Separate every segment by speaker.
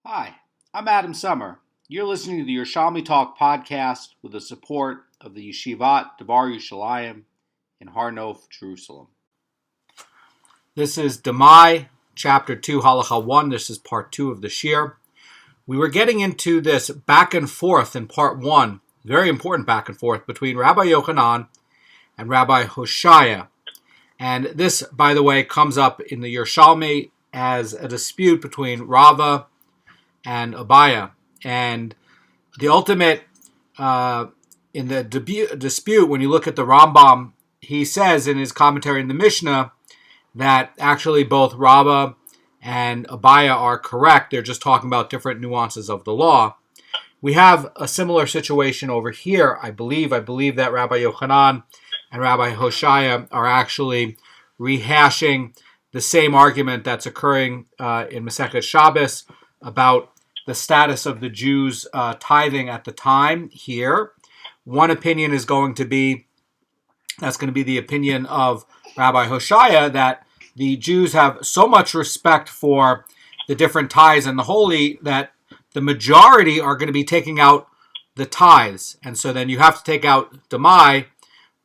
Speaker 1: Hi, I'm Adam Summer. You're listening to the Yerushalmi Talk podcast with the support of the Yeshivat Devar Yerushalayim in Har Nof, Jerusalem. This is Demai, chapter 2, Halacha 1. This is part 2 of the Shir. We were getting into this back and forth in part 1, very important back and forth, between Rabbi Yochanan and Rabbi Hoshayah. And this, by the way, comes up in the Yerushalmi as a dispute between Rava and Abaya. And the ultimate, in the dispute, when you look at the Rambam, he says in his commentary in the Mishnah that actually both Rava and Abaya are correct. They're just talking about different nuances of the law. We have a similar situation over here, I believe. I believe that Rabbi Yochanan and Rabbi Hoshayah are actually rehashing the same argument that's occurring in Masechet Shabbos about the status of the Jews tithing at the time here. One opinion is going to be, that's going to be the opinion of Rabbi Hoshayah, that the Jews have so much respect for the different tithes and the holy that the majority are going to be taking out the tithes. And so then you have to take out Demai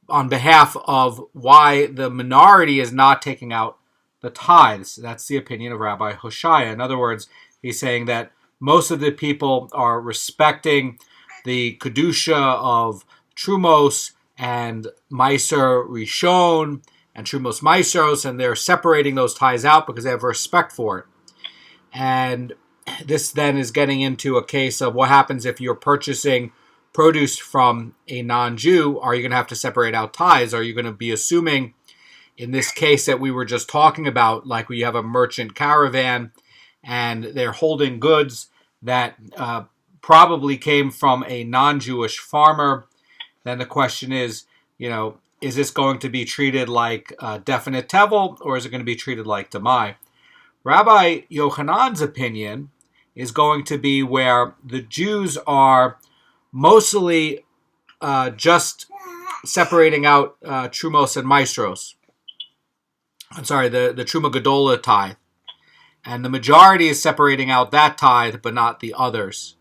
Speaker 1: on behalf of why the minority is not taking out the tithes. That's the opinion of Rabbi Hoshayah. In other words, he's saying that most of the people are respecting the Kedusha of Trumos and Meiser Rishon and Trumos Meiseros, and they're separating those tithes out because they have respect for it. And this then is getting into a case of what happens if you're purchasing produce from a non-Jew. Are you going to have to separate out tithes? Are you going to be assuming, in this case that we were just talking about, like we have a merchant caravan and they're holding goods that probably came from a non-Jewish farmer, then the question is, is this going to be treated like definite tevel, or is it going to be treated like demai? Rabbi Yochanan's opinion is going to be where the Jews are mostly just separating out Trumos and Maestros. I'm sorry, the Terumah Gedolah tithe. And the majority is separating out that tithe, but not the others.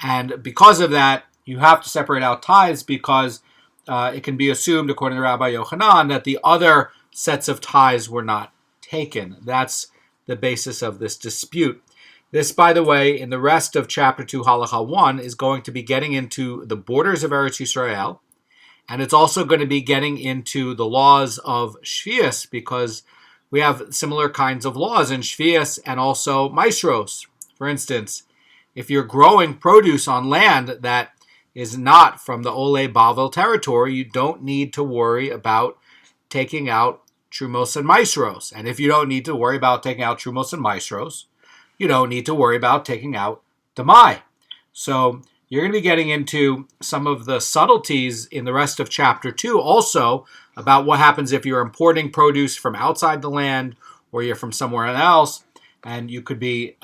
Speaker 1: And because of that, you have to separate out tithes because it can be assumed, according to Rabbi Yochanan, that the other sets of tithes were not taken. That's the basis of this dispute. This, by the way, in the rest of chapter 2, Halacha 1, is going to be getting into the borders of Eretz Yisrael, and it's also going to be getting into the laws of Shvius, because we have similar kinds of laws in Shvius and also Maestros. For instance, if you're growing produce on land that is not from the Ole Bavel territory, you don't need to worry about taking out Trumos and Maestros. And if you don't need to worry about taking out Trumos and Maestros, you don't need to worry about taking out Demai. So you're going to be getting into some of the subtleties in the rest of chapter 2 also about what happens if you're importing produce from outside the land or you're from somewhere else, and you could be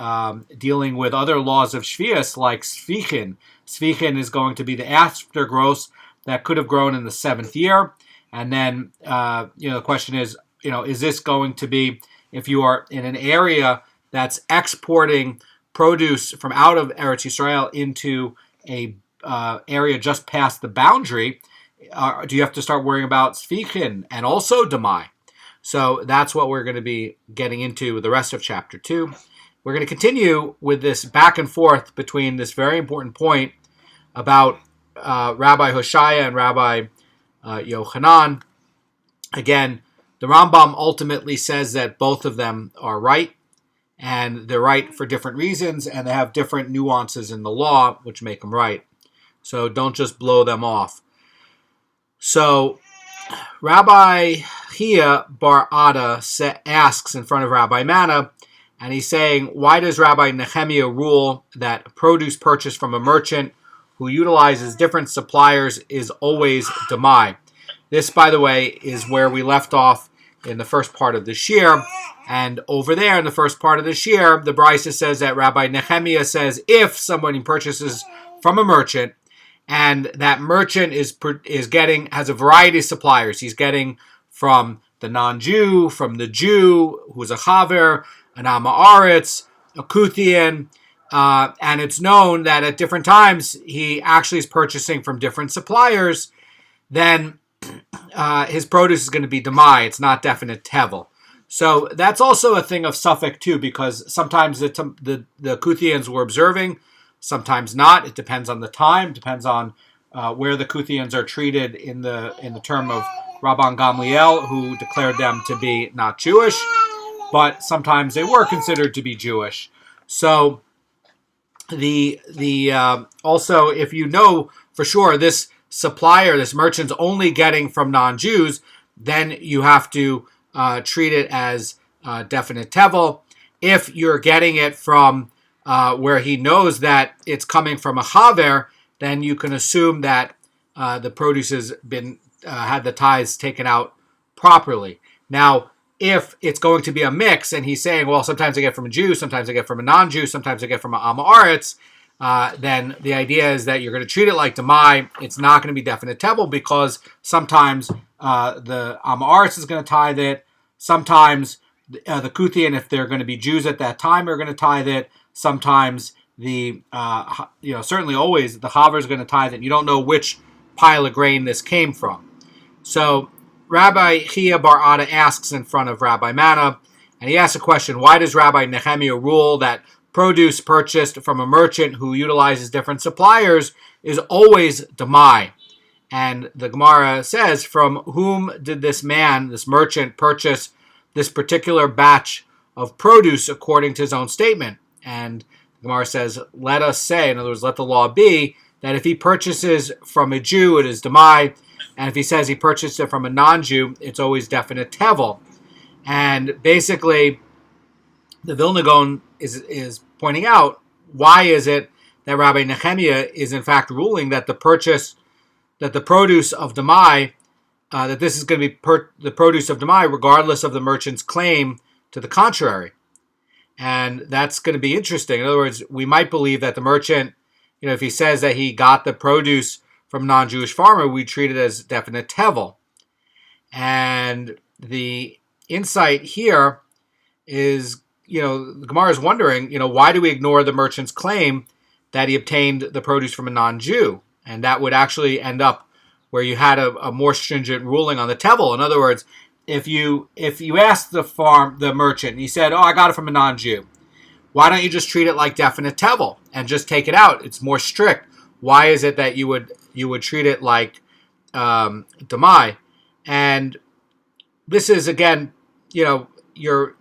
Speaker 1: dealing with other laws of Shvius like Sfichin. Sfichin is going to be the aftergrowth that could have grown in the 7th year. And then, the question is this going to be, if you are in an area that's exporting produce from out of Eretz Yisrael into a area just past the boundary, do you have to start worrying about Sfichin and also Demai? So that's what we're going to be getting into the rest of chapter 2. We're going to continue with this back and forth between this very important point about Rabbi Hoshayah and Rabbi Yochanan. Again, the Rambam ultimately says that both of them are right, and they're right for different reasons, and they have different nuances in the law which make them right. So don't just blow them off. So Rabbi Chia Bar Ada asks in front of Rabbi Mana, and he's saying, why does Rabbi Nehemiah rule that produce purchased from a merchant who utilizes different suppliers is always Demai? This, by the way, is where we left off in the first part of the Shir. And over there in the first part of the Shir, the Brisa says that Rabbi Nehemiah says if somebody purchases from a merchant, and that merchant has a variety of suppliers. He's getting from the non-Jew, from the Jew, who's a chaver, an Ama Aretz, a Kuthian, and it's known that at different times he actually is purchasing from different suppliers, then his produce is going to be Demai. It's not definite tevel. So that's also a thing of suffix too, because sometimes the Kuthians were observing, sometimes not. It depends on the time, depends on where the Kuthians are treated in the term of Rabban Gamliel, who declared them to be not Jewish, but sometimes they were considered to be Jewish. So also, if you know for sure this supplier, this merchant's only getting from non-Jews, then you have to treat it as definite tevel. If you're getting it from where he knows that it's coming from a chaver, then you can assume that the produce has been had the tithes taken out properly. Now, if it's going to be a mix, and he's saying, well, sometimes I get from a Jew, sometimes I get from a non-Jew, sometimes I get from an Am Haaretz, then the idea is that you're going to treat it like Demai. It's not going to be definite tevel, because sometimes the Am Haaretz is going to tithe it. Sometimes the Kuthian, if they're going to be Jews at that time, are going to tithe it. Sometimes certainly always the chaver is going to tithe it. You don't know which pile of grain this came from. So Rabbi Chia Bar Ada asks in front of Rabbi Mana, and he asks a question: why does Rabbi Nehemiah rule that produce purchased from a merchant who utilizes different suppliers is always Demai? And the Gemara says, from whom did this merchant, purchase this particular batch of produce according to his own statement? And the Gemara says, let us say, in other words, let the law be, that if he purchases from a Jew, it is Demai, and if he says he purchased it from a non-Jew, it's always definite tevel. And basically, the Vilna Goan is pointing out, why is it that Rabbi Nehemiah is in fact ruling that the produce of Demai, that this is going to be the produce of Demai, regardless of the merchant's claim to the contrary. And that's going to be interesting. In other words, we might believe that the merchant, if he says that he got the produce from a non-Jewish farmer, we treat it as definite tevel. And the insight here is, the Gemara is wondering, why do we ignore the merchant's claim that he obtained the produce from a non-Jew? And that would actually end up where you had a more stringent ruling on the tevel. In other words, if you asked the merchant, and he said, I got it from a non-Jew, why don't you just treat it like definite tevel and just take it out? It's more strict. Why is it that you would treat it like Demai? And this is, again, you're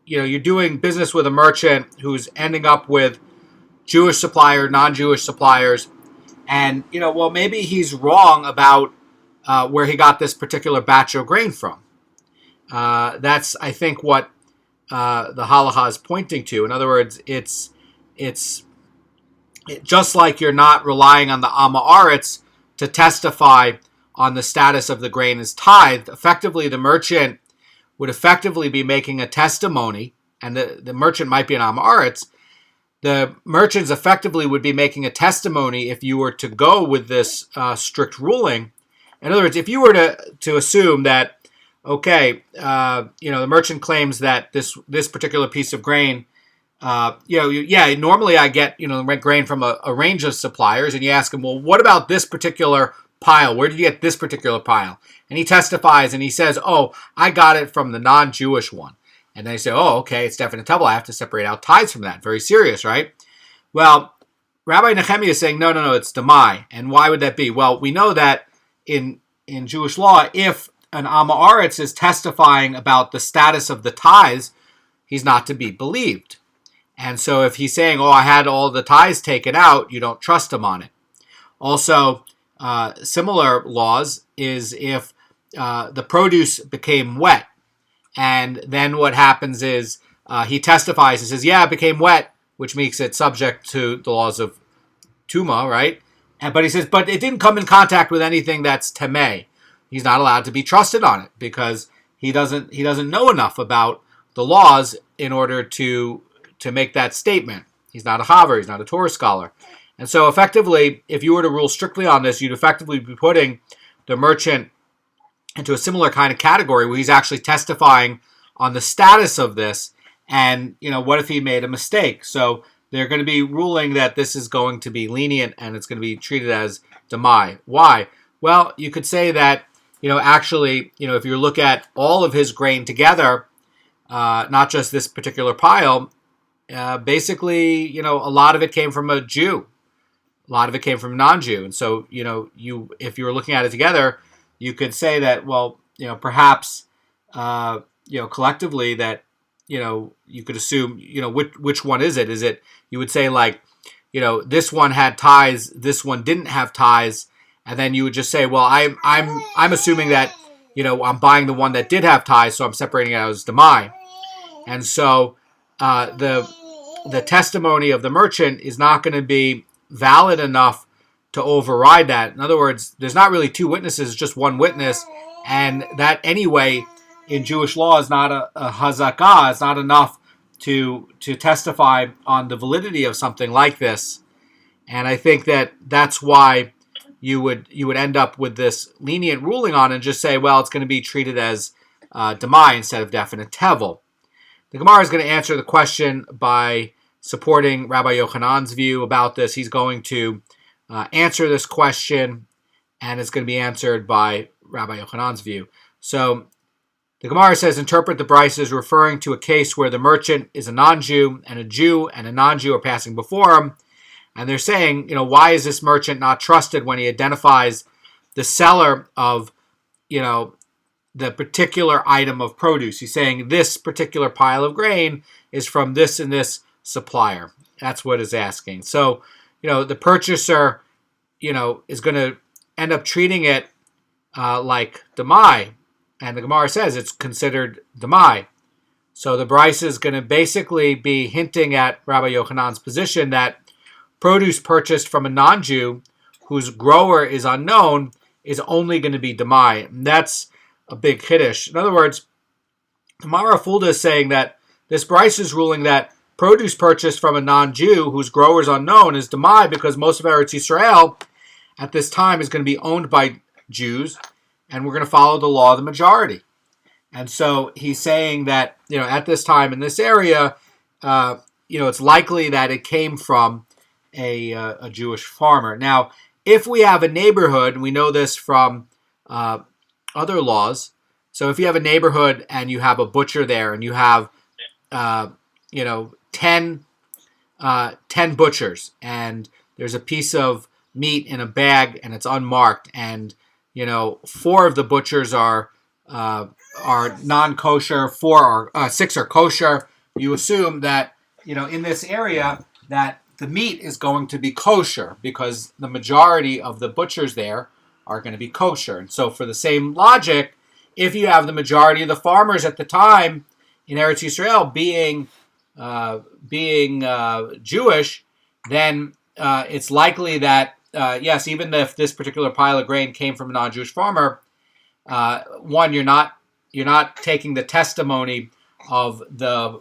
Speaker 1: doing business with a merchant who's ending up with Jewish supplier, non-Jewish suppliers, and maybe he's wrong about where he got this particular batch of grain from. That's, I think, what the halacha is pointing to. In other words, it's just like you're not relying on the Am Haaretz to testify on the status of the grain as tithe. Effectively, the merchant would effectively be making a testimony, and the merchant might be an Am Haaretz. The merchants effectively would be making a testimony if you were to go with this strict ruling. In other words, if you were to assume that, the merchant claims that this particular piece of grain, normally I get, grain from a range of suppliers, and you ask him, well, what about this particular pile? Where did you get this particular pile? And he testifies and he says, I got it from the non-Jewish one. And they say, it's definite tevel. I have to separate out tithes from that. Very serious, right? Well, Rabbi Nehemiah is saying, no, it's Demai. And why would that be? Well, we know that in Jewish law, if an Am Haaretz is testifying about the status of the tithes, he's not to be believed. And so if he's saying, I had all the tithes taken out, you don't trust him on it. Also, similar laws is if the produce became wet, and then what happens is he testifies and says, it became wet, which makes it subject to the laws of Tuma, right? But he says, but it didn't come in contact with anything that's Temeh. He's not allowed to be trusted on it because he doesn't know enough about the laws in order to make that statement. He's not a Haver, he's not a Torah scholar. And so effectively, if you were to rule strictly on this, you'd effectively be putting the merchant into a similar kind of category where he's actually testifying on the status of this. And, what if he made a mistake? So they're going to be ruling that this is going to be lenient and it's going to be treated as Demai. Why? Well, you could say that, actually, if you look at all of his grain together, not just this particular pile, basically, a lot of it came from a Jew. A lot of it came from a non-Jew. And so, if you were looking at it together, you could say that, well, perhaps, collectively that, you could assume, which one is it? Is it, you would say like, this one had tithes, this one didn't have tithes, and then you would just say, well, I'm assuming that, I'm buying the one that did have tithes, so I'm separating it out as Demai. And so the testimony of the merchant is not going to be valid enough to override that. In other words, there's not really two witnesses, it's just one witness, and that anyway in Jewish law is not a hazakah. It's not enough to testify on the validity of something like this. And I think that that's why you would end up with this lenient ruling on it and just say, well, it's going to be treated as Demai instead of definite tevel. The Gemara is going to answer the question by supporting Rabbi Yochanan's view about this. He's going to answer this question, and it's going to be answered by Rabbi Yochanan's view. So the Gemara says, interpret the Bryce as referring to a case where the merchant is a non-Jew and a non-Jew are passing before him. And they're saying, why is this merchant not trusted when he identifies the seller of, the particular item of produce? He's saying this particular pile of grain is from this and this supplier. That's what it's asking. So, the purchaser, is going to end up treating it like Demai. And the Gemara says it's considered Demai. So the Bryce is going to basically be hinting at Rabbi Yochanan's position that produce purchased from a non-Jew whose grower is unknown is only going to be Demai. And that's a big Kiddush. In other words, the Mara Fulda is saying that this Bryce is ruling that produce purchased from a non-Jew whose grower is unknown is Demai because most of Eretz Yisrael at this time is going to be owned by Jews, and we're going to follow the law of the majority. And so he's saying that, at this time in this area, it's likely that it came from a Jewish farmer. Now, if we have a neighborhood, and we know this from other laws, so if you have a neighborhood and you have a butcher there and you have, 10 butchers, and there's a piece of meat in a bag and it's unmarked, and 4 of the butchers are non-kosher, 6 are kosher. You assume that in this area that the meat is going to be kosher because the majority of the butchers there are going to be kosher. And so, for the same logic, if you have the majority of the farmers at the time in Eretz Yisrael being Jewish, then it's likely that yes, even if this particular pile of grain came from a non-Jewish farmer, one, you're not taking the testimony of the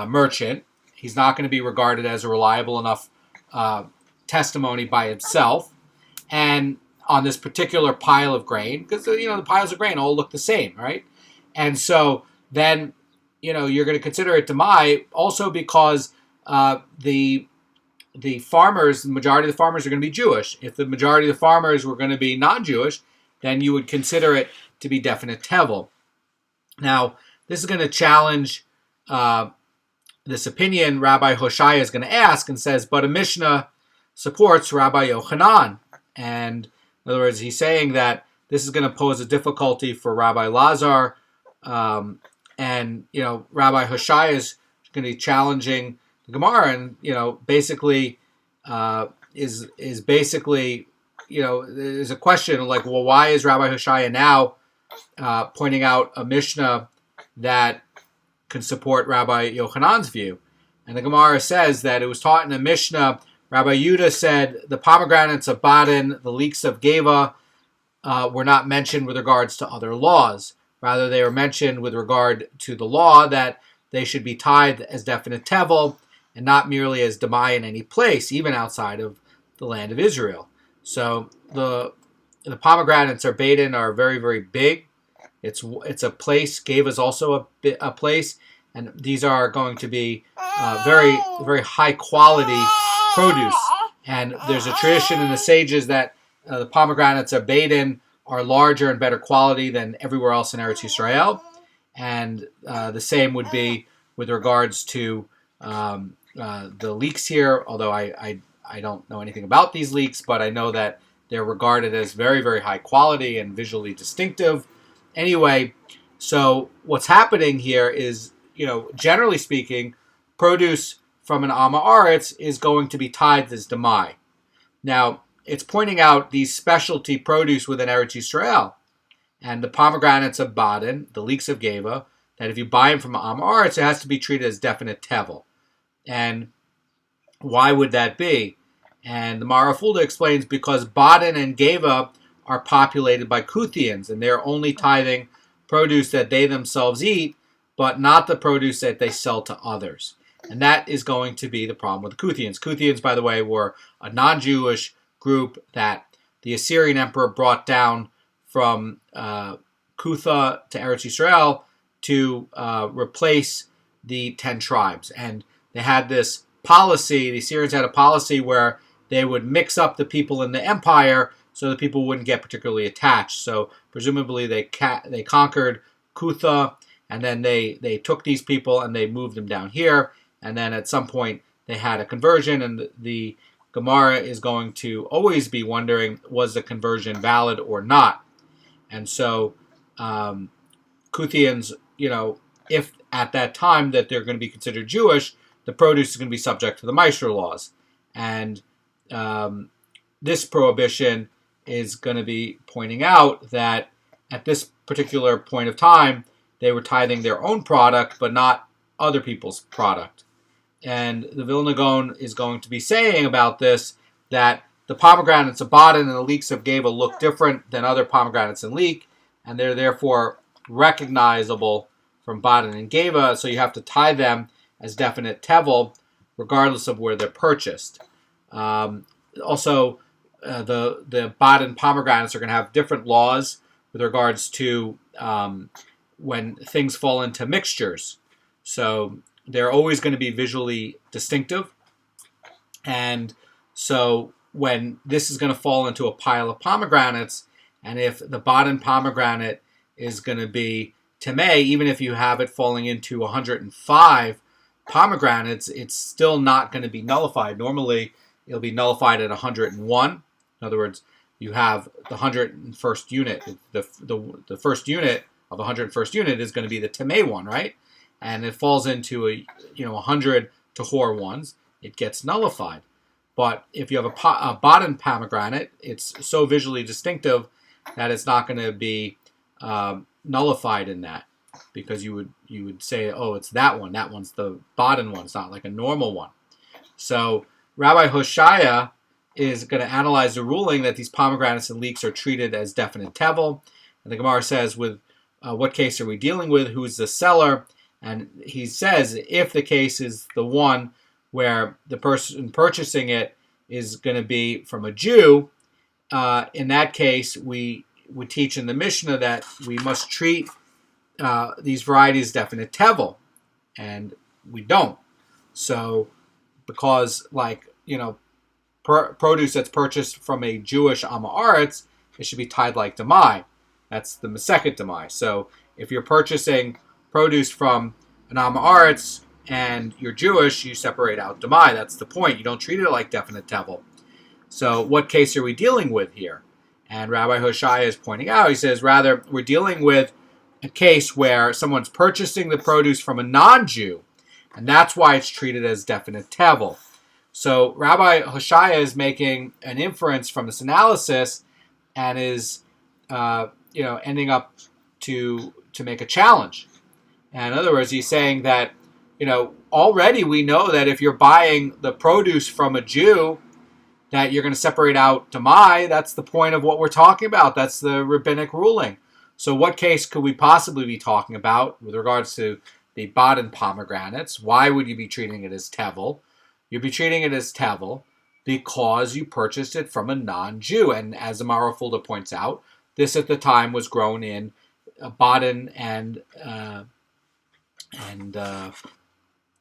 Speaker 1: merchant. He's not going to be regarded as a reliable enough testimony by itself, and on this particular pile of grain, because the piles of grain all look the same, right? And so then you're going to consider it Demai also because the farmers, the majority of the farmers are going to be Jewish. If the majority of the farmers were going to be non-Jewish, then you would consider it to be definite tevel. Now, this is going to challenge this opinion. Rabbi Hoshayah is going to ask and says, but a Mishnah supports Rabbi Yochanan. And in other words, he's saying that this is going to pose a difficulty for Rabbi Lazar. And, Rabbi Hoshayah is going to be challenging the Gemara, and basically is basically there's a question like, well, why is Rabbi Hoshayah now pointing out a Mishnah that can support Rabbi Yochanan's view? And the Gemara says that it was taught in a Mishnah. Rabbi Yudah said the pomegranates of Baden, the leeks of Geva, were not mentioned with regards to other laws. Rather, they were mentioned with regard to the law that they should be tithed as definite tevel, and not merely as Demai in any place, even outside of the land of Israel. So the pomegranates or Baden are very, very big. It's a place. Geva is also a place, and these are going to be very, very high quality produce. And there's a tradition in the sages that the pomegranates of Baden are larger and better quality than everywhere else in Eretz Yisrael. And the same would be with regards to the leeks here, although I don't know anything about these leeks, but I know that they're regarded as very, very high quality and visually distinctive. Anyway, so what's happening here is, generally speaking, produce from an Amma Aretz is going to be tithed as Demai. Now, it's pointing out these specialty produce within Eretz Yisrael. And the pomegranates of Baden, the leeks of Geva, that if you buy them from Amma Aretz, it has to be treated as definite tevel. And why would that be? And the Marafulda explains because Baden and Geva are populated by Kuthians, and they're only tithing produce that they themselves eat, but not the produce that they sell to others. And that is going to be the problem with the Kuthians. Kuthians, by the way, were a non-Jewish group that the Assyrian emperor brought down from Kutha to Eretz Yisrael to replace the 10 tribes. And they had this policy, the Assyrians had a policy where they would mix up the people in the empire so the people wouldn't get particularly attached. So presumably they conquered Kutha, and then they took these people and they moved them down here. And then at some point they had a conversion, and the Gemara is going to always be wondering, was the conversion valid or not? And so Kuthians, if at that time that they're going to be considered Jewish, the produce is going to be subject to the Maestro laws. And this prohibition is going to be pointing out that at this particular point of time, they were tithing their own product, but not other people's product. And the Vilna Goan is going to be saying about this that the pomegranates of Baden and the leeks of Geva look different than other pomegranates and leek, and they're therefore recognizable from Baden and Geva, so you have to tithe them as definite tevel, regardless of where they're purchased. Also, the Baden pomegranates are going to have different laws with regards to when things fall into mixtures. So they're always going to be visually distinctive. And so when this is going to fall into a pile of pomegranates, and if the Baden pomegranate is going to be Demai, even if you have it falling into 105 pomegranates, it's still not going to be nullified. Normally, it'll be nullified at 101. In other words, you have the 101st unit. The first unit of the 101st unit is going to be the Demai one, right? And it falls into 100 Tahor ones. It gets nullified. But if you have a Baden pomegranate, it's so visually distinctive that it's not going to be nullified in that, because you would say, oh, it's that one. That one's the Baden one. It's not like a normal one. So Rabbi Hoshayah is going to analyze the ruling that these pomegranates and leeks are treated as definite tevel. And the Gemara says, with what case are we dealing with? Who's the seller? And he says, if the case is the one where the person purchasing it is going to be from a Jew, in that case, we would teach in the Mishnah that we must treat these varieties definite tevel, and we don't. So, because produce that's purchased from a Jewish Amma Aretz, it should be tied like Demai. That's the second Demai. So, if you're purchasing produce from an Amma Aretz and you're Jewish, you separate out Demai. That's the point. You don't treat it like definite tevel. So, what case are we dealing with here? And Rabbi Hoshayah is pointing out, he says, rather, we're dealing with a case where someone's purchasing the produce from a non-Jew, and that's why it's treated as definite tevel. So Rabbi Hoshayah is making an inference from this analysis and is, ending up to make a challenge. And in other words, he's saying that, already we know that if you're buying the produce from a Jew, that you're going to separate out Demai. That's the point of what we're talking about. That's the rabbinic ruling. So what case could we possibly be talking about with regards to the Baden pomegranates? Why would you be treating it as tevel? You'd be treating it as tevel because you purchased it from a non-Jew. And as the Marafulda points out, this at the time was grown in Baden and And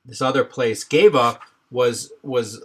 Speaker 1: this other place, Geva, was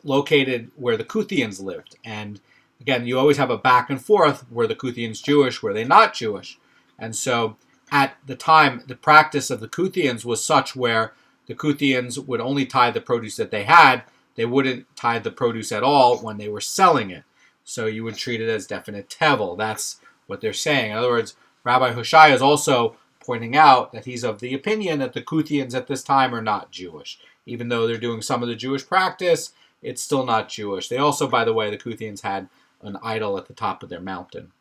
Speaker 1: located where the Kuthians lived. And again, you always have a back and forth. Were the Kuthians Jewish? Were they not Jewish? And so at the time, the practice of the Kuthians was such where the Kuthians would only tithe the produce that they had. They wouldn't tithe the produce at all when they were selling it. So you would treat it as definite tevel. That's what they're saying. In other words, Rabbi Hoshayah is also pointing out that he's of the opinion that the Kuthians at this time are not Jewish. Even though they're doing some of the Jewish practice, it's still not Jewish. They also, by the way, the Kuthians had an idol at the top of their mountain.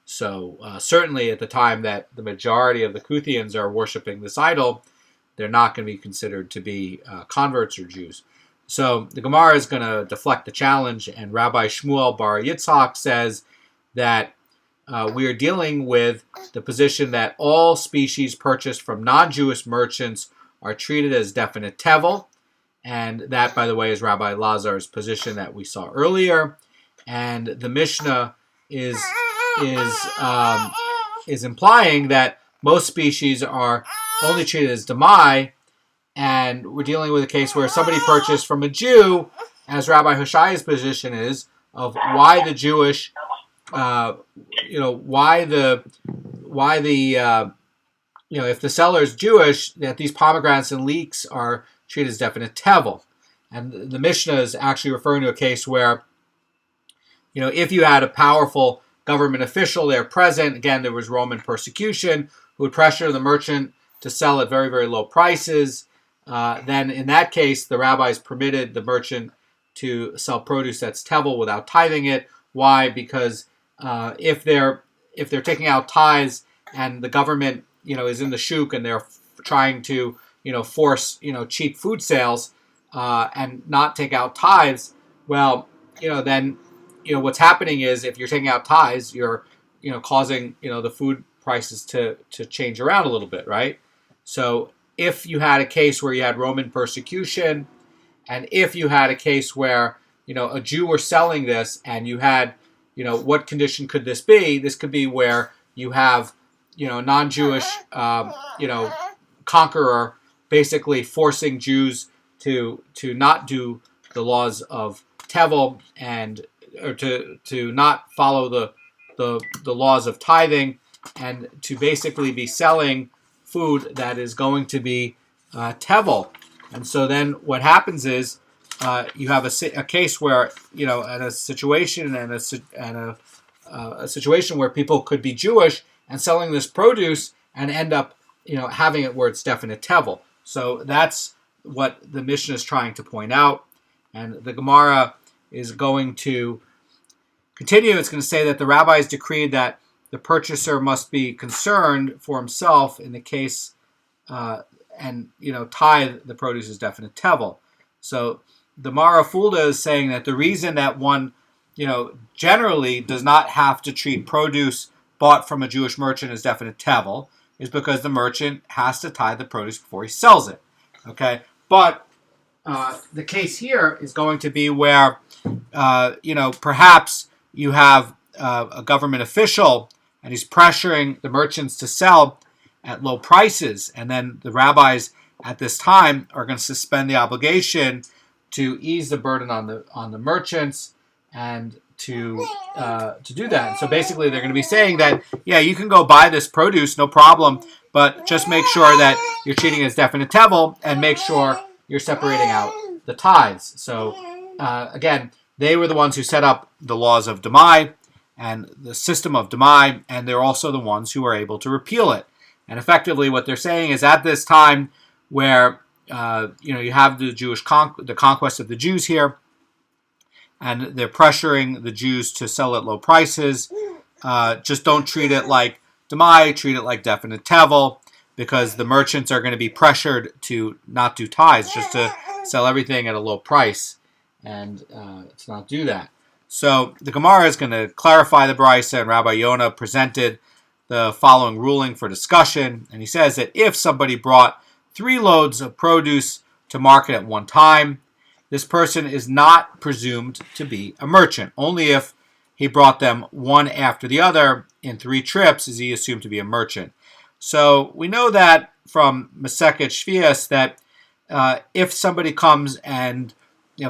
Speaker 1: So certainly at the time that the majority of the Kuthians are worshiping this idol, they're not going to be considered to be converts or Jews. So the Gemara is going to deflect the challenge, and Rabbi Shmuel Bar Yitzhak says that we are dealing with the position that all species purchased from non-Jewish merchants are treated as definite tevel, and that, by the way, is Rabbi Lazar's position that we saw earlier. And the Mishnah is implying that most species are only treated as Demai, and we're dealing with a case where somebody purchased from a Jew, as Rabbi Hoshayah's position is, of why the Jewish, if the seller is Jewish, that these pomegranates and leeks are treated as definite tevel. And the Mishnah is actually referring to a case where, if you had a powerful government official there present, again, there was Roman persecution, who would pressure the merchant to sell at very, very low prices, then in that case, the rabbis permitted the merchant to sell produce that's tevel without tithing it. Why? Because if they're taking out tithes and the government, is in the shuk and they're trying to, force, cheap food sales and not take out tithes, well, then, what's happening is if you're taking out tithes, you're, causing, the food prices to change around a little bit, right? So if you had a case where you had Roman persecution, and if you had a case where, a Jew were selling this and you had, what condition could this be? This could be where you have, non-Jewish, conqueror basically forcing Jews to not do the laws of tevel or to not follow the laws of tithing, and to basically be selling food that is going to be tevel. And so then what happens is you have a case where, in a situation and a situation where people could be Jewish and selling this produce and end up, having it where it's definite tevel. So that's what the Mishnah is trying to point out. And the Gemara is going to continue. It's going to say that the rabbis decreed that the purchaser must be concerned for himself in the case and tithe the produce as definite tevel. So the Mara Fulda is saying that the reason that one, generally does not have to treat produce bought from a Jewish merchant as definite tevel is because the merchant has to tithe the produce before he sells it. Okay, but the case here is going to be where, perhaps you have a government official and he's pressuring the merchants to sell at low prices, and then the rabbis at this time are going to suspend the obligation to ease the burden on the merchants and to do that. And so basically they're going to be saying that, yeah, you can go buy this produce, no problem, but just make sure that you're treating it as definite tevel and make sure you're separating out the tithes. So again, they were the ones who set up the laws of Demai and the system of Demai, and they're also the ones who are able to repeal it. And effectively what they're saying is at this time where you have the Jewish the conquest of the Jews here, and they're pressuring the Jews to sell at low prices. Just don't treat it like Demai, treat it like definite tevel, because the merchants are going to be pressured to not do tithes, just to sell everything at a low price, and to not do that. So the Gemara is going to clarify the Brisa, and Rabbi Yonah presented the following ruling for discussion, and he says that if somebody brought 3 loads of produce to market at one time, this person is not presumed to be a merchant. Only if he brought them one after the other in 3 trips is he assumed to be a merchant. So we know that from Masechet Shvias that if somebody comes and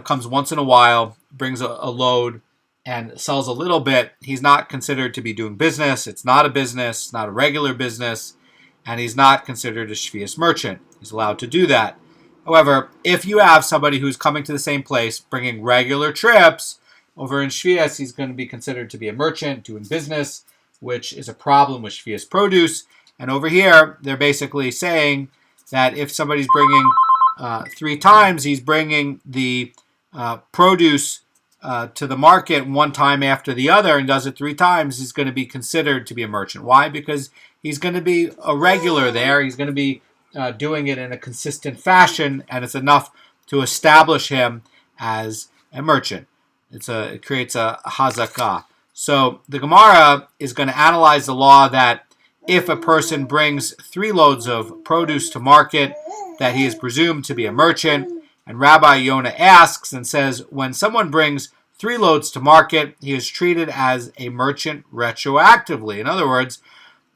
Speaker 1: comes once in a while, brings a load and sells a little bit, he's not considered to be doing business. It's not a business, not a regular business, and he's not considered a Shvias merchant. He's allowed to do that. However, if you have somebody who's coming to the same place, bringing regular trips, over in Shvias, he's going to be considered to be a merchant doing business, which is a problem with Shvias produce. And over here, they're basically saying that if somebody's bringing 3 times, he's bringing the produce to the market one time after the other and does it 3 times, he's going to be considered to be a merchant. Why? Because he's going to be a regular there. He's going to be doing it in a consistent fashion, and it's enough to establish him as a merchant. It creates a hazakah. So the Gemara is going to analyze the law that if a person brings 3 loads of produce to market, that he is presumed to be a merchant. And Rabbi Yonah asks and says, when someone brings 3 loads to market, he is treated as a merchant retroactively. In other words,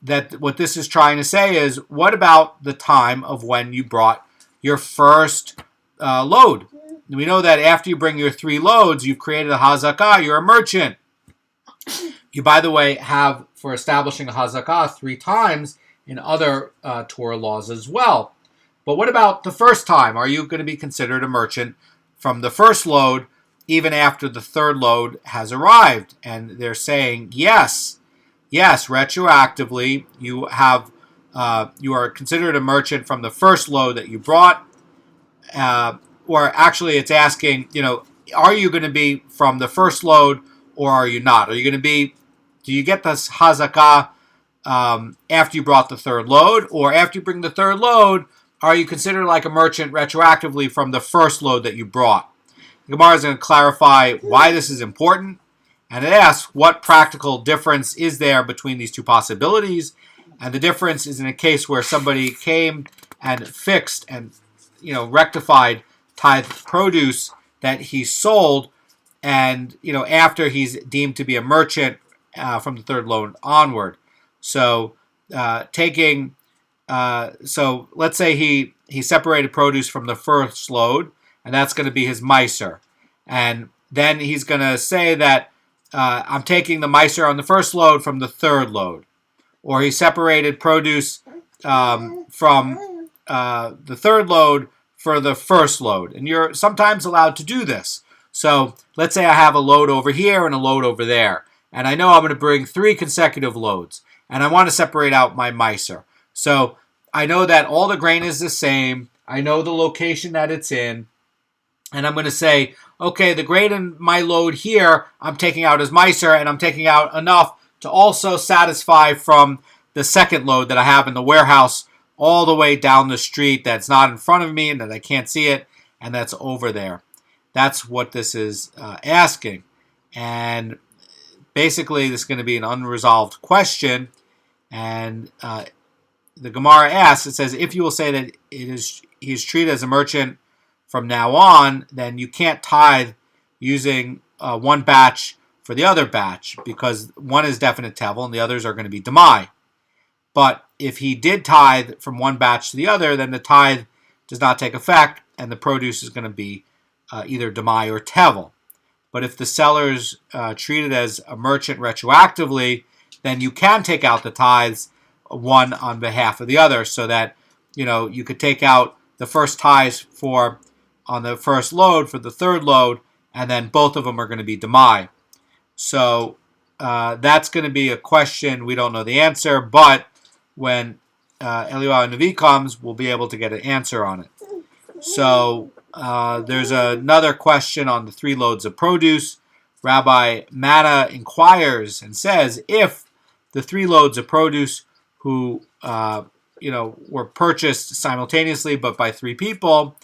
Speaker 1: that what this is trying to say is, what about the time of when you brought your first load? We know that after you bring your 3 loads, you've created a hazakah, you're a merchant. You, by the way, have, for establishing a hazakah 3 times in other Torah laws as well. But what about the first time? Are you going to be considered a merchant from the first load, even after the 3rd load has arrived? And they're saying, yes, retroactively, you are considered a merchant from the first load that you brought. Or actually, it's asking, are you going to be from the first load or are you not? Are you going to be, do you get this hazakah after you brought the 3rd load, or after you bring the 3rd load, are you considered like a merchant retroactively from the first load that you brought? The Gemara is going to clarify why this is important, and it asks what practical difference is there between these 2 possibilities. And the difference is in a case where somebody came and fixed and rectified tithe produce that he sold, and after he's deemed to be a merchant from the 3rd load onward. So so let's say he separated produce from the first load, and that's going to be his meiser. And then he's going to say that I'm taking the meiser on the first load from the 3rd load. Or he separated produce from the 3rd load for the first load. And you're sometimes allowed to do this. So let's say I have a load over here and a load over there. And I know I'm going to bring 3 consecutive loads. And I want to separate out my meiser. So I know that all the grain is the same. I know the location that it's in. And I'm going to say, okay, the grain in my load here, I'm taking out as meiser, and I'm taking out enough to also satisfy from the 2nd load that I have in the warehouse all the way down the street that's not in front of me and that I can't see it, and that's over there. That's what this is asking. And basically, this is going to be an unresolved question. And the Gemara asks, it says, if you will say that he is treated as a merchant from now on, then you can't tithe using one batch for the other batch, because one is definite tevel and the others are going to be demai. But if he did tithe from one batch to the other, then the tithe does not take effect, and the produce is going to be either demai or tevel. But if the seller's treated as a merchant retroactively, then you can take out the tithes one on behalf of the other, so that you could take out the first tithes on the first load for the 3rd load, and then both of them are going to be demai. So that's going to be a question we don't know the answer, but when Eliyahu Navi comes, we'll be able to get an answer on it. So there's another question on the 3 loads of produce. Rabbi Mana inquires and says, if the 3 loads of produce who were purchased simultaneously but by 3 people,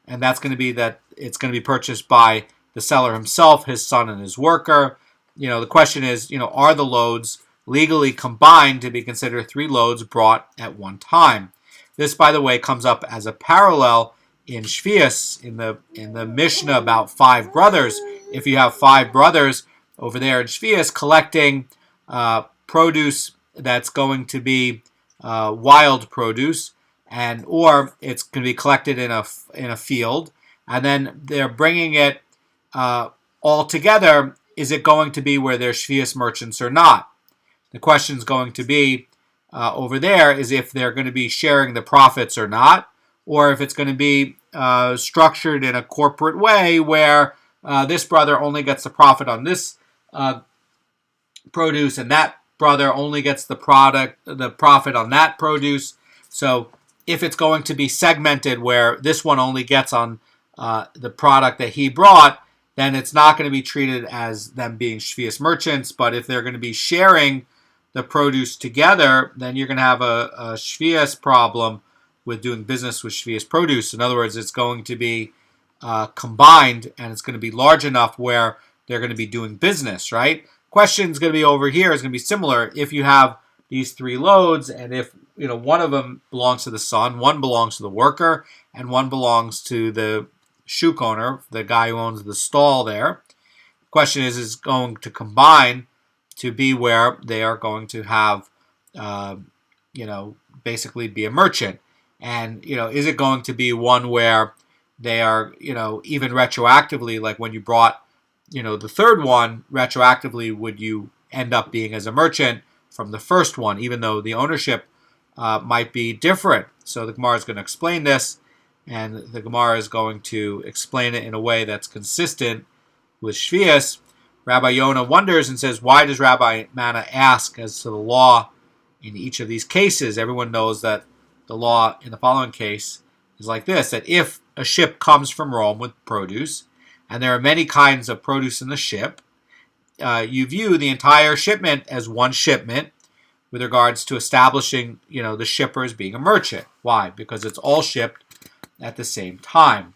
Speaker 1: and that's going to be that it's going to be purchased by the seller himself, his son, and his worker. The question is, are the loads legally combined to be considered 3 loads brought at one time? This, by the way, comes up as a parallel in Shvius, in the Mishnah about 5 brothers. If you have 5 brothers over there in Shvius collecting produce that's going to be wild produce, or it's going to be collected in a field, and then they're bringing it all together. Is it going to be where they're shvius merchants or not? The question is going to be over there is if they're going to be sharing the profits or not, or if it's going to be structured in a corporate way where this brother only gets the profit on this produce, and that brother only gets the profit on that produce. So if it's going to be segmented where this one only gets on the product that he brought, then it's not going to be treated as them being shvius merchants. But if they're going to be sharing the produce together, then you're going to have a shvius problem with doing business with shvius produce. In other words, it's going to be combined, and it's going to be large enough where they're going to be doing business, right? Question is going to be over here is going to be similar. If you have these 3 loads, and if one of them belongs to the son, one belongs to the worker, and one belongs to the shuk owner, the guy who owns the stall there. The question is going to combine to be where they are going to have, basically be a merchant. And, is it going to be one where they are, even retroactively, like when you brought, the third one, retroactively, would you end up being as a merchant from the first one, even though the ownership might be different? So the Gemara is going to explain this, and the Gemara is going to explain it in a way that's consistent with shvius. Rabbi Yonah wonders and says, why does Rabbi Mana ask as to the law in each of these cases? Everyone knows that the law in the following case is like this, that if a ship comes from Rome with produce, and there are many kinds of produce in the ship, you view the entire shipment as one shipment with regards to establishing, the shipper as being a merchant. Why? Because it's all shipped at the same time.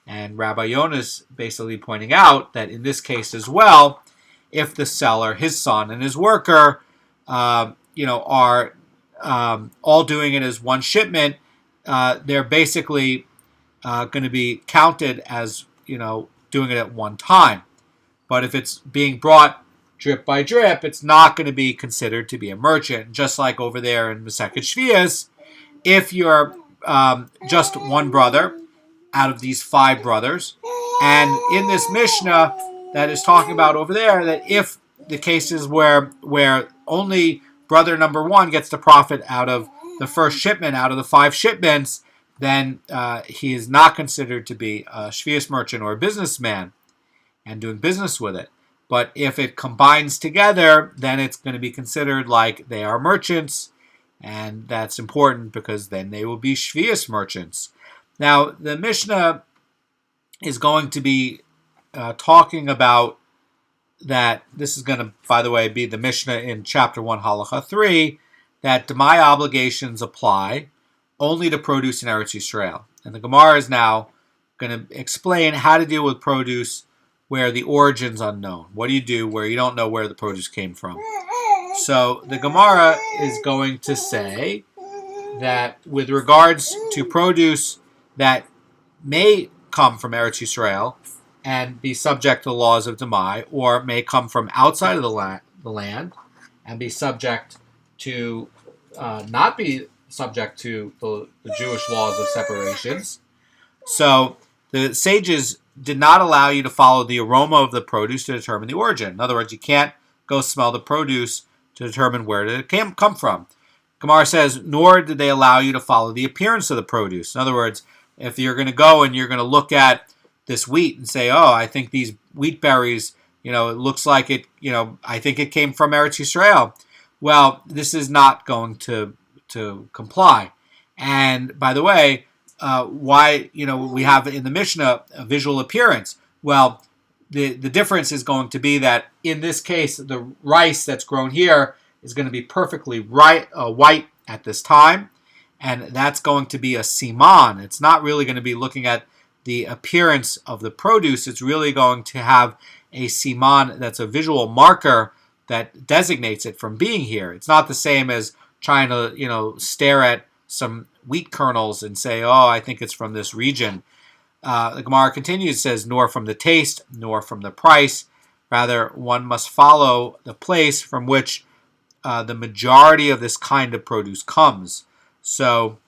Speaker 1: And Rabbi Yonah is basically pointing out that in this case as well, if the seller, his son, and his worker, are all doing it as one shipment, they're basically going to be counted as, doing it at one time. But if it's being brought drip by drip, it's not going to be considered to be a merchant. Just like over there in Masechet Shvius, if you're just one brother out of these 5 brothers, and in this Mishnah that is talking about over there, that if the cases where only brother number 1 gets the profit out of the first shipment, out of the 5 shipments, then he is not considered to be a shvius merchant or a businessman and doing business with it. But if it combines together, then it's going to be considered like they are merchants, and that's important because then they will be shvius merchants. Now, the Mishnah is going to be talking about that. This is going to, by the way, be the Mishnah in chapter 1, Halacha 3, that Demai obligations apply only to produce in Eretz Yisrael. And the Gemara is now going to explain how to deal with produce where the origin's unknown. What do you do where you don't know where the produce came from? So the Gemara is going to say that with regards to produce that may come from Eretz Yisrael and be subject to the laws of Demai, or may come from outside of the land and be subject to not be subject to the Jewish laws of separations. So the sages did not allow you to follow the aroma of the produce to determine the origin. In other words, you can't go smell the produce to determine where did it come from. Gemara says, nor did they allow you to follow the appearance of the produce. In other words, if you're going to go and you're going to look at this wheat and say, oh, I think these wheat berries, it looks like it, I think it came from Eretz Yisrael. Well, this is not going to comply. And by the way, why, we have in the Mishnah a visual appearance. Well, the difference is going to be that in this case, the rice that's grown here is going to be perfectly white at this time. And that's going to be a siman. It's not really going to be looking at the appearance of the produce. It's really going to have a siman that's a visual marker that designates it from being here. It's not the same as trying to, stare at some wheat kernels and say, oh, I think it's from this region. The Gemara continues, says, nor from the taste, nor from the price. Rather, one must follow the place from which the majority of this kind of produce comes. So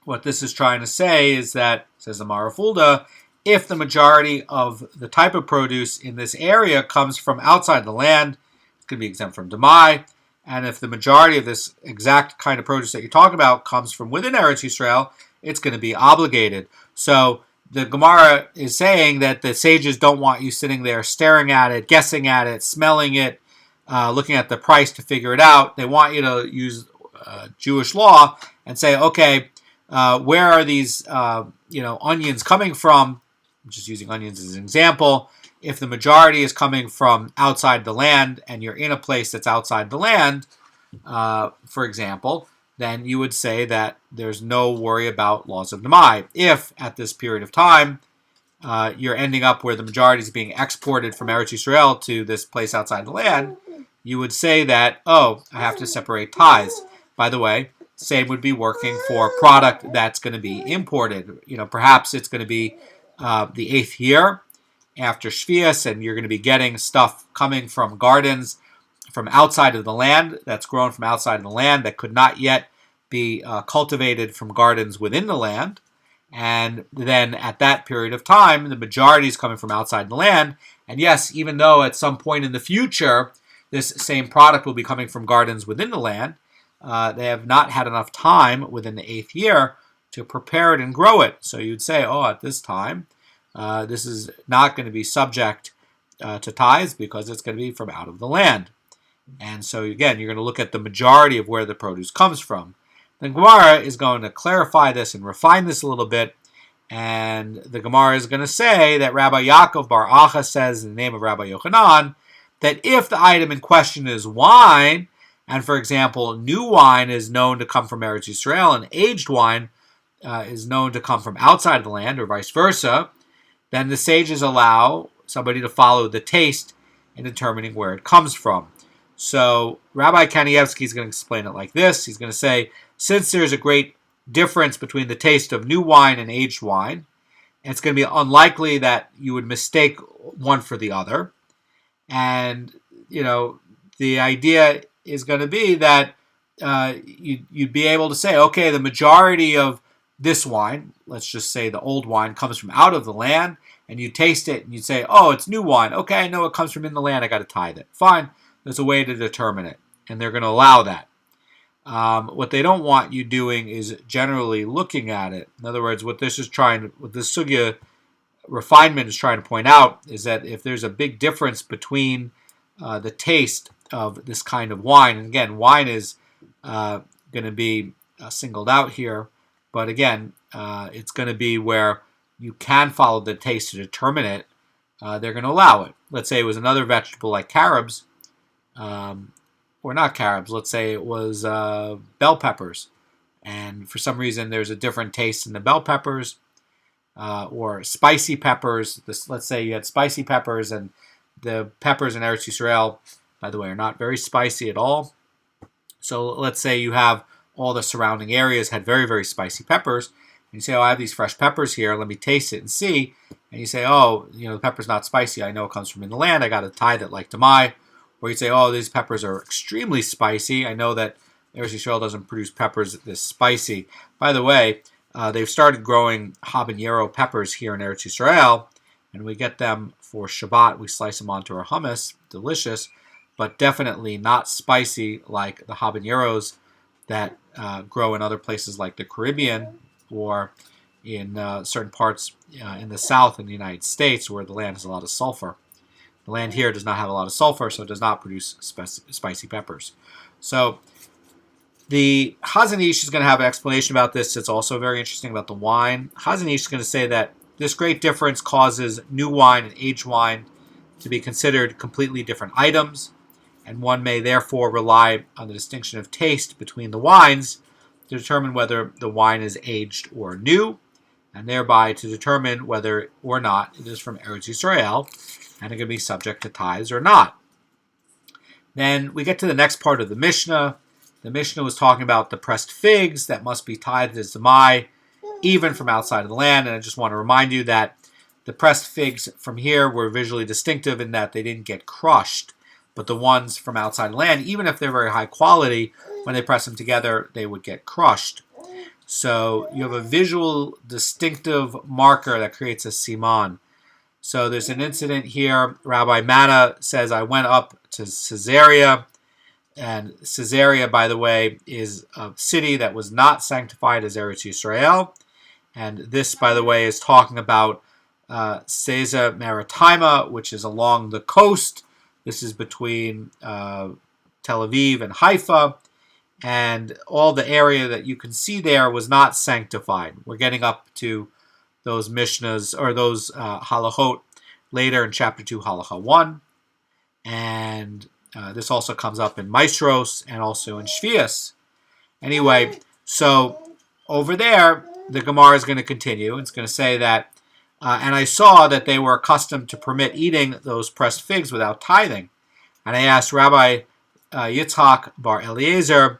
Speaker 1: what this is trying to say is that, says the Marafulda, if the majority of the type of produce in this area comes from outside the land, it's going to be exempt from Demai. And if the majority of this exact kind of produce that you're talking about comes from within Eretz Yisrael, it's going to be obligated. So the Gemara is saying that the sages don't want you sitting there staring at it, guessing at it, smelling it, looking at the price to figure it out. They want you to use Jewish law and say, okay, where are these onions coming from? I'm just using onions as an example. If the majority is coming from outside the land and you're in a place that's outside the land, for example, then you would say that there's no worry about laws of Demai. If at this period of time you're ending up where the majority is being exported from Eretz Yisrael to this place outside the land, you would say that, I have to separate tithes. By the way, same would be working for a product that's going to be imported. Perhaps it's going to be the 8th year after Shvius, and you're going to be getting stuff coming from gardens from outside of the land, that's grown from outside of the land, that could not yet be cultivated from gardens within the land. And then at that period of time, the majority is coming from outside the land. And yes, even though at some point in the future, this same product will be coming from gardens within the land, they have not had enough time within the 8th year to prepare it and grow it. So you'd say, at this time, this is not going to be subject to tithes because it's going to be from out of the land. And so again, you're going to look at the majority of where the produce comes from. Then Gemara is going to clarify this and refine this a little bit. And the Gemara is going to say that Rabbi Yaakov Bar Acha says in the name of Rabbi Yochanan that if the item in question is wine, and for example, new wine is known to come from Eretz Yisrael and aged wine is known to come from outside of the land, or vice versa, then the sages allow somebody to follow the taste in determining where it comes from. So Rabbi Kanievsky is going to explain it like this. He's going to say, since there's a great difference between the taste of new wine and aged wine, it's going to be unlikely that you would mistake one for the other. And, the idea is going to be that you'd be able to say, okay, the majority of this wine, let's just say the old wine, comes from out of the land, and you taste it and you say, it's new wine. Okay, I know it comes from in the land, I got to tithe it. Fine, there's a way to determine it, and they're going to allow that. What they don't want you doing is generally looking at it. In other words, what this sugya refinement is trying to point out is that if there's a big difference between the taste of this kind of wine, and again, wine is going to be singled out here, but again, it's going to be where you can follow the taste to determine it. They're going to allow it. Let's say it was another vegetable like carobs, or not carobs. Let's say it was bell peppers, and for some reason there's a different taste in the bell peppers, or spicy peppers. Let's say you had spicy peppers, and the peppers in Eretz Yisrael, by the way, are not very spicy at all. So let's say you have all the surrounding areas had very, very spicy peppers. And you say, I have these fresh peppers here. Let me taste it and see. And you say, the pepper's not spicy. I know it comes from in the land. I got to tithe it like Demai. Or you say, these peppers are extremely spicy. I know that Eretz Yisrael doesn't produce peppers this spicy. By the way, they've started growing habanero peppers here in Eretz Yisrael, and we get them for Shabbat. We slice them onto our hummus. Delicious, but definitely not spicy like the habaneros that grow in other places like the Caribbean or in certain parts in the South in the United States where the land has a lot of sulfur. The land here does not have a lot of sulfur, so it does not produce spicy peppers. So the Chazan Ish is going to have an explanation about this. It's also very interesting about the wine. Chazan Ish is going to say that this great difference causes new wine and aged wine to be considered completely different items, and one may therefore rely on the distinction of taste between the wines to determine whether the wine is aged or new, and thereby to determine whether or not it is from Eretz Yisrael, and it can be subject to tithes or not. Then we get to the next part of the Mishnah. The Mishnah was talking about the pressed figs that must be tithed as Demai, even from outside of the land. And I just want to remind you that the pressed figs from here were visually distinctive in that they didn't get crushed. But the ones from outside the land, even if they're very high quality, when they press them together, they would get crushed. So you have a visual distinctive marker that creates a siman. So there's an incident here. Rabbi Manna says, I went up to Caesarea. And Caesarea, by the way, is a city that was not sanctified as Eretz Yisrael. And this, by the way, is talking about Caesar Maritima, which is along the coast. This is between Tel Aviv and Haifa. And all the area that you can see there was not sanctified. We're getting up to those Mishnahs, or those halachot, later in chapter 2, halacha 1. And this also comes up in Maestros and also in Shvius. Anyway, so over there, the Gemara is going to continue. It's going to say that, and I saw that they were accustomed to permit eating those pressed figs without tithing. And I asked Rabbi Yitzhak bar Eliezer,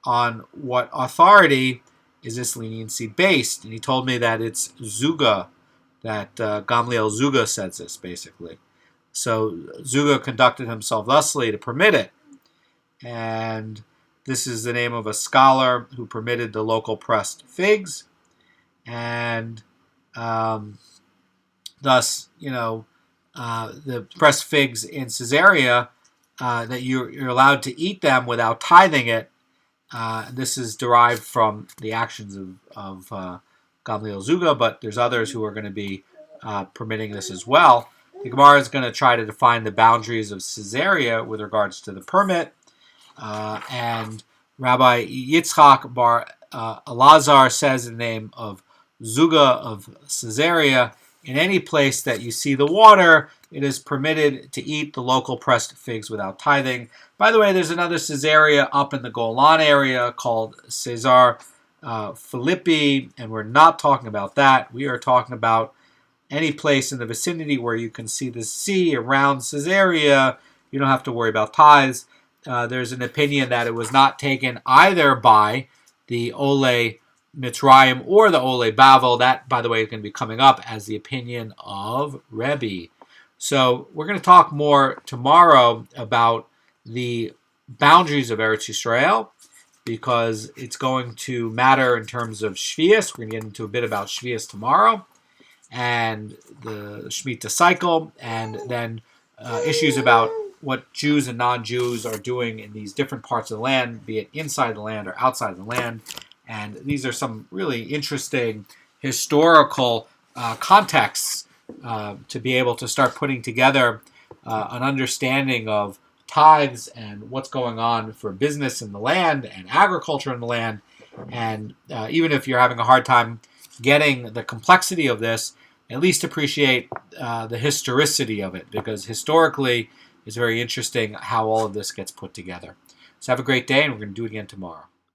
Speaker 1: on what authority is this leniency based? And he told me that it's Zuga, that Gamliel Zuga says this, basically. So Zuga conducted himself thusly to permit it. And this is the name of a scholar who permitted the local pressed figs. And thus, the pressed figs in Caesarea, that you're allowed to eat them without tithing it. This is derived from the actions of Gamliel Zuga, but there's others who are going to be permitting this as well. The Gemara is going to try to define the boundaries of Caesarea with regards to the permit. And Rabbi Yitzchak bar Elazar says in the name of Zuga of Caesarea, in any place that you see the water, it is permitted to eat the local pressed figs without tithing. By the way, there's another Caesarea up in the Goan area called Caesar Philippi, and we're not talking about that. We are talking about any place in the vicinity where you can see the sea around Caesarea. You don't have to worry about tithes. There's an opinion that it was not taken either by the Ole Mitzrayim or the Ole Bavel. That, by the way, is going to be coming up as the opinion of Rabbi. So we're going to talk more tomorrow about the boundaries of Eretz Yisrael, because it's going to matter in terms of Shvius. We're going to get into a bit about Shvius tomorrow, and the Shemitah cycle, and then issues about what Jews and non-Jews are doing in these different parts of the land, be it inside the land or outside the land. And these are some really interesting historical contexts to be able to start putting together an understanding of tithes and what's going on for business in the land and agriculture in the land. And even if you're having a hard time getting the complexity of this, at least appreciate the historicity of it, because historically it's very interesting how all of this gets put together. So have a great day, and we're going to do it again tomorrow.